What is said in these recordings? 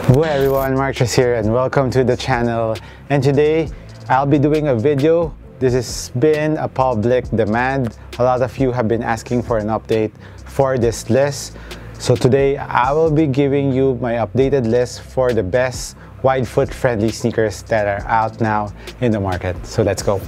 Hello everyone, Marcus here and welcome to the channel. And today I'll be doing a video. This has been a public demand. A lot of you have been asking for an update for this list. So today I will be giving you my updated list for the best wide foot friendly sneakers that are out now in the market. So let's go.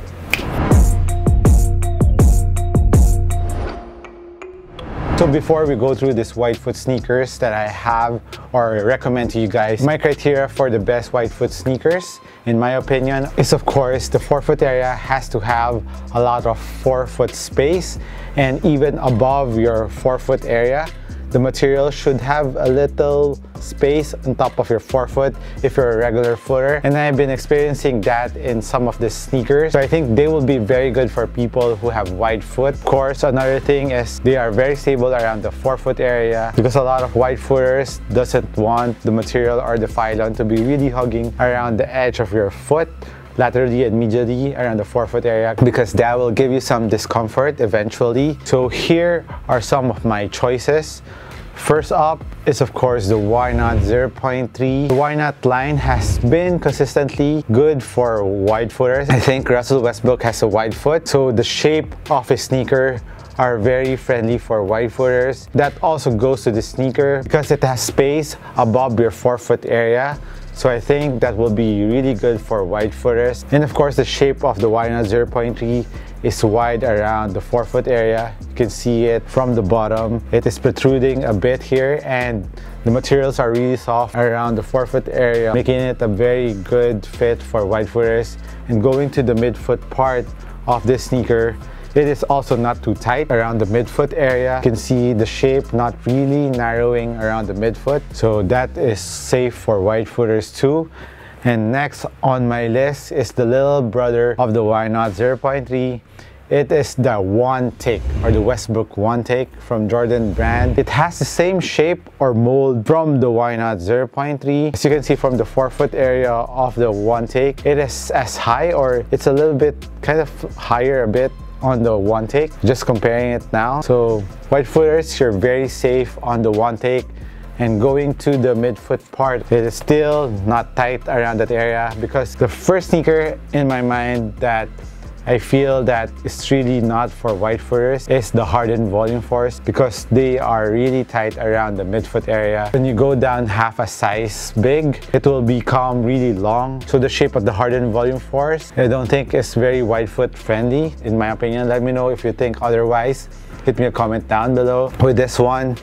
So before we go through this wide foot sneakers that I have or recommend to you guys, my criteria for the best wide foot sneakers, in my opinion, is of course the forefoot area has to have a lot of forefoot space, and even above your forefoot area, the material should have a little space on top of your forefoot if you're a regular footer. And I've been experiencing that in some of the sneakers. So I think they will be very good for people who have wide foot. Of course, another thing is they are very stable around the forefoot area, because a lot of wide footers doesn't want the material or the phylon to be really hugging around the edge of your foot, laterally and medially around the forefoot area, because that will give you some discomfort eventually. So here are some of my choices. First up is of course the Why Not 0.3. The Why Not line has been consistently good for wide footers. I think Russell Westbrook has a wide foot, so the shape of his sneaker are very friendly for wide footers. That also goes to the sneaker because it has space above your forefoot area. So I think that will be really good for wide footers. And of course, the shape of the Why Not 0.3 is wide around the forefoot area. You can see it from the bottom. It is protruding a bit here, and the materials are really soft around the forefoot area, making it a very good fit for wide footers. And going to the midfoot part of this sneaker, it is also not too tight around the midfoot area. You can see the shape not really narrowing around the midfoot, so that is safe for wide footers too. And next on my list is the little brother of the Why Not 0.3. It is the One Take, or the Westbrook One Take from Jordan brand. It has the same shape or mold from the Why Not 0.3. As you can see from the forefoot area of the One Take, it is as high, or it's a little bit kind of higher a bit on the One Take, just comparing it now. So wide footers, you're very safe on the One Take. And going to the midfoot part, it is still not tight around that area, because the first sneaker in my mind that I feel that is really not for wide footers is the Harden Volume Force, because they are really tight around the midfoot area. When you go down half a size big, it will become really long. So the shape of the Harden Volume Force, I don't think is very wide foot friendly, in my opinion. Let me know if you think otherwise. Hit me a comment down below. With this one,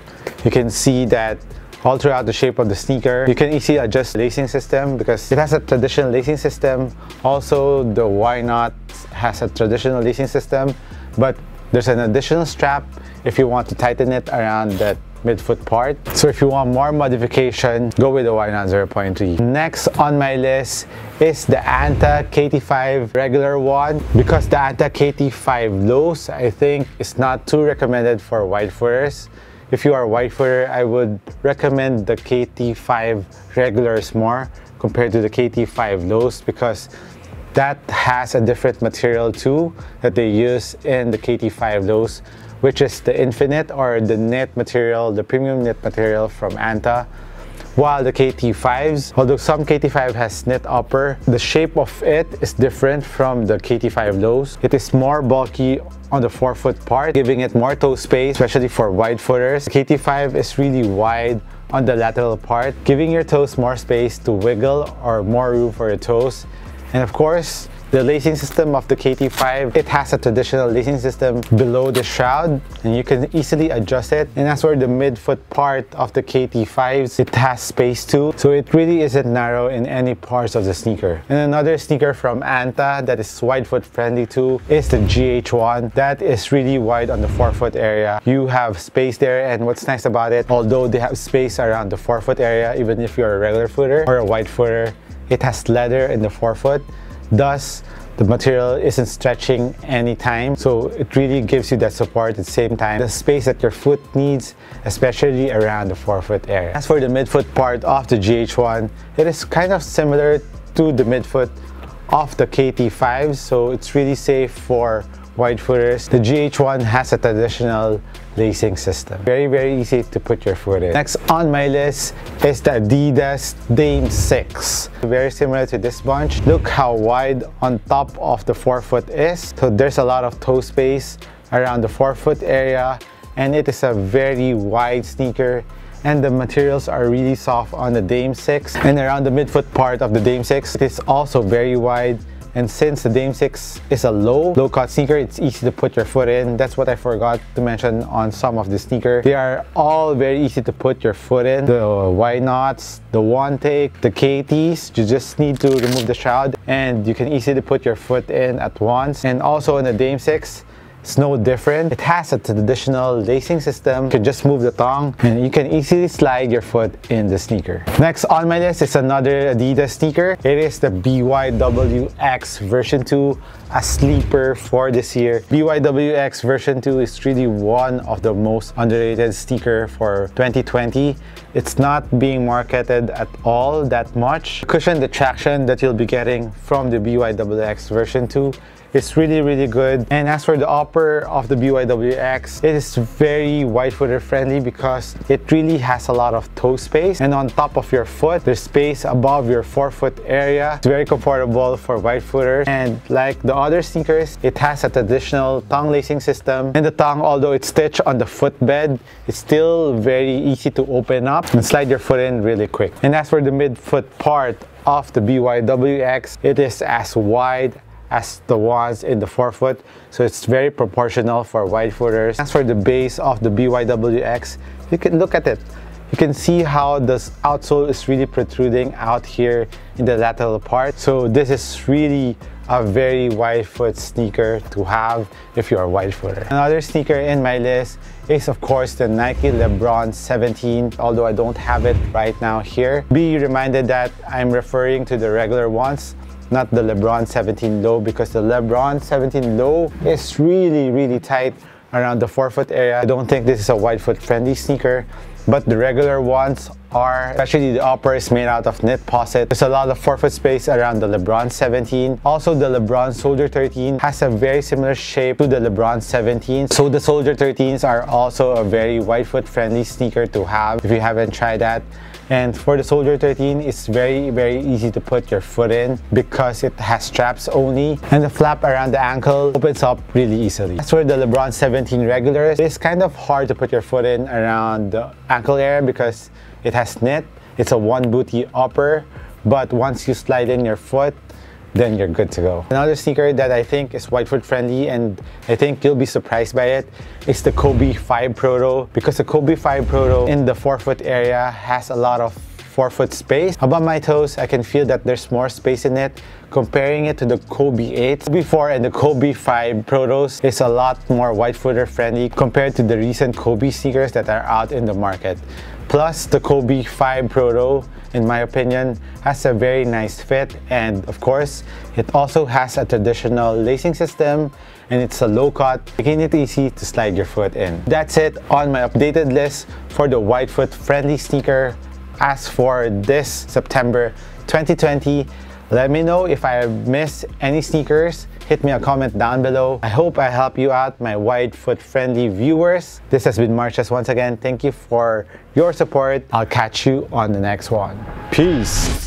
you can see that all throughout the shape of the sneaker, you can easily adjust the lacing system because it has a traditional lacing system. Also, the Why Not has a traditional lacing system, but there's an additional strap if you want to tighten it around that midfoot part. So if you want more modification, go with the Why Not 0.3. Next on my list is the Anta KT5 regular one, because the Anta KT5 lows, I think, is not too recommended for wide footers. If you are a wide footer, I would recommend the KT5 regulars more compared to the KT5 lows, because that has a different material too that they use in the KT5 lows, which is the Infinite, or the knit material, the premium knit material from Anta. While the KT5s, although some KT5 has knit upper, the shape of it is different from the KT5 lows. It is more bulky on the forefoot part, giving it more toe space, especially for wide footers. The KT5 is really wide on the lateral part, giving your toes more space to wiggle, or more room for your toes. And of course, the lacing system of the KT5, it has a traditional lacing system below the shroud, and you can easily adjust it. And as for the midfoot part of the KT5s, it has space too, so it really isn't narrow in any parts of the sneaker. And another sneaker from Anta that is wide foot friendly too is the GH1. That is really wide on the forefoot area. You have space there, and what's nice about it, although they have space around the forefoot area, even if you're a regular footer or a wide footer, it has leather in the forefoot. Thus, the material isn't stretching anytime, so it really gives you that support at the same time, the space that your foot needs, especially around the forefoot area. As for the midfoot part of the GH1, it is kind of similar to the midfoot of the KT5s, so it's really safe for wide footers. The GH1 has a traditional lacing system. Very easy to put your foot in. Next on my list is the Adidas Dame 6. Very similar to this bunch. Look how wide on top of the forefoot is. So there's a lot of toe space around the forefoot area, and it is a very wide sneaker, and the materials are really soft on the Dame 6, and around the midfoot part of the Dame 6 it is also very wide. And since the Dame 6 is a low cut sneaker, it's easy to put your foot in. That's what I forgot to mention on some of the sneakers. They are all very easy to put your foot in. The Y knots, the one take, the KTs, you just need to remove the shroud and you can easily put your foot in at once. And also in the Dame 6, it's no different. It has a traditional lacing system. You can just move the tongue and you can easily slide your foot in the sneaker. Next on my list is another Adidas sneaker. It is the bywx version 2, a sleeper for this year. bywx version 2 is really one of the most underrated sneaker for 2020. It's not being marketed at all that much. The cushion, the traction that you'll be getting from the bywx version 2, it's really good. And as for the upper of the bywx, it is very wide footer friendly because it really has a lot of toe space, and on top of your foot there's space above your forefoot area. It's very comfortable for wide footers, and like the other sneakers, it has a traditional tongue lacing system, and the tongue, although it's stitched on the footbed, it's still very easy to open up and slide your foot in really quick. And as for the midfoot part of the bywx, it is as wide as the ones in the forefoot, so it's very proportional for wide footers. As for the base of the bywx, you can look at it. You can see how the outsole is really protruding out here in the lateral part. So this is really a very wide foot sneaker to have if you're a wide footer. Another sneaker in my list is of course the Nike Lebron 17, although I don't have it right now here. Be reminded that I'm referring to the regular ones, not the Lebron 17 low, because the Lebron 17 low is really tight around the forefoot area. I don't think this is a wide foot friendly sneaker, but the regular ones are, especially the upper is made out of knit posset. There's a lot of forefoot space around the Lebron 17. Also, the Lebron Soldier 13 has a very similar shape to the Lebron 17. So the Soldier 13s are also a very wide foot friendly sneaker to have if you haven't tried that. And for the Soldier 13, it's very easy to put your foot in because it has straps only, and the flap around the ankle opens up really easily. As for the Lebron 17 regulars, it's kind of hard to put your foot in around the ankle area because it has knit. It's a one booty upper, but once you slide in your foot, then you're good to go. Another sneaker that I think is wide foot friendly, and I think you'll be surprised by it, is the Kobe 5 Proto, because the Kobe 5 Proto in the forefoot area has a lot of forefoot space. Above my toes, I can feel that there's more space in it. Comparing it to the Kobe 8, Kobe 4 and the Kobe 5 Protos is a lot more wide footer friendly compared to the recent Kobe sneakers that are out in the market. Plus, the Kobe 5 Proto, in my opinion, has a very nice fit, and of course, it also has a traditional lacing system, and it's a low cut, making it easy to slide your foot in. That's it on my updated list for the wide foot friendly sneaker as for this September 2020. Let me know if I missed any sneakers. Hit me a comment down below. I hope I help you out, my wide foot friendly viewers. This has been Marches once again. Thank you for your support. I'll catch you on the next one. Peace.